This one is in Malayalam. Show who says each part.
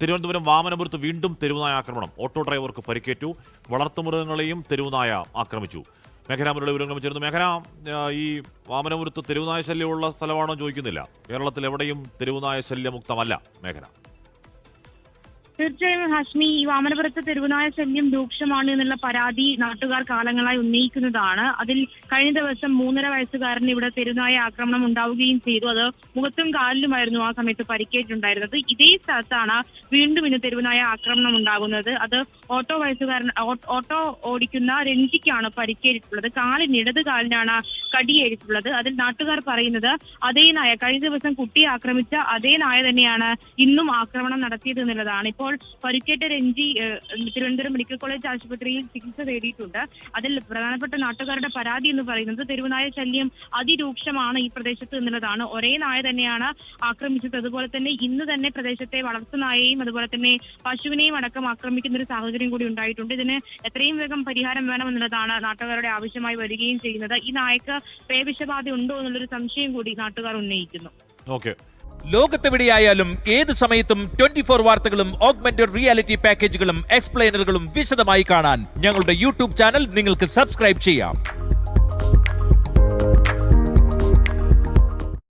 Speaker 1: തിരുവനന്തപുരം വാമനപുരത്ത് വീണ്ടും തെരുവുനായ ആക്രമണം. ഓട്ടോ ഡ്രൈവർക്ക് പരിക്കേറ്റു. വളർത്തുമൃഗങ്ങളെയും തെരുവുനായ ആക്രമിച്ചു. മേഘനാമുരളി വിവരങ്ങൾ ചേർന്നു. മേഘന, ഈ വാമനപുരത്ത് തെരുവുനായ ശല്യമുള്ള സ്ഥലമാണോ ചോദിക്കുന്നില്ല. കേരളത്തിൽ എവിടെയും തെരുവുനായ ശല്യമുക്തമല്ല മേഘന.
Speaker 2: തീർച്ചയായും ഹാഷ്മി, ഈ വാമനപുരത്ത് തെരുവുനായ ശല്യം രൂക്ഷമാണ് എന്നുള്ള പരാതി നാട്ടുകാർ കാലങ്ങളായി ഉന്നയിക്കുന്നതാണ്. അതിൽ കഴിഞ്ഞ ദിവസം 3.5 വയസ്സുകാരന് ഇവിടെ തെരുവുനായ ആക്രമണം ഉണ്ടാവുകയും ചെയ്തു. അത് മുഖത്തും കാലിലുമായിരുന്നു ആ സമയത്ത് പരിക്കേറ്റുണ്ടായിരുന്നത്. ഇതേ സ്ഥലത്താണ് വീണ്ടും ഇന്ന് തെരുവുനായ ആക്രമണം ഉണ്ടാകുന്നത്. അത് ഓട്ടോ ഓടിക്കുന്ന രഞ്ജിക്കാണ് പരിക്കേറ്റിട്ടുള്ളത്. ഇടത് കാലിനാണ് കടിയേറ്റിട്ടുള്ളത്. അതിൽ നാട്ടുകാർ പറയുന്നത് അതേ നായ, കഴിഞ്ഞ ദിവസം കുട്ടിയെ ആക്രമിച്ച അതേ നായ തന്നെയാണ് ഇന്നും ആക്രമണം നടത്തിയത് എന്നുള്ളതാണ്. ഇപ്പോൾ പരിക്കേറ്റ രഞ്ജി തിരുവനന്തപുരം മെഡിക്കൽ കോളേജ് ആശുപത്രിയിൽ ചികിത്സ തേടിയിട്ടുണ്ട്. അതിൽ പ്രധാനപ്പെട്ട നാട്ടുകാരുടെ പരാതി എന്ന് പറയുന്നത് തെരുവുനായ ശല്യം അതിരൂക്ഷമാണ് ഈ പ്രദേശത്ത് എന്നുള്ളതാണ്. ഒരേ നായ തന്നെയാണ് ആക്രമിച്ചത്. അതുപോലെ തന്നെ ഇന്ന് തന്നെ പ്രദേശത്തെ വളർത്തുനായയും അതുപോലെ തന്നെ പശുവിനെയും അടക്കം ആക്രമിക്കുന്ന ഒരു സാഹചര്യം കൂടി ഉണ്ടായിട്ടുണ്ട്. ഇതിന് എത്രയും വേഗം പരിഹാരം വേണമെന്നുള്ളതാണ് നാട്ടുകാരുടെ ആവശ്യമായി വരികയും ചെയ്യുന്നത്. ഈ നായക്ക് പേവിഷബാധ ഉണ്ടോ എന്നുള്ളൊരു സംശയം കൂടി നാട്ടുകാർ ഉന്നയിക്കുന്നു.
Speaker 3: ലോകത്തെവിടെയായാലും ഏത് സമയത്തും 24 വാർത്തകളും ഓഗ്മെന്റഡ് റിയാലിറ്റി പാക്കേജുകളും എക്സ്പ്ലെയിനറുകളും വിശദമായി കാണാൻ ഞങ്ങളുടെ യൂട്യൂബ് ചാനൽ നിങ്ങൾക്ക് സബ്സ്ക്രൈബ് ചെയ്യാം.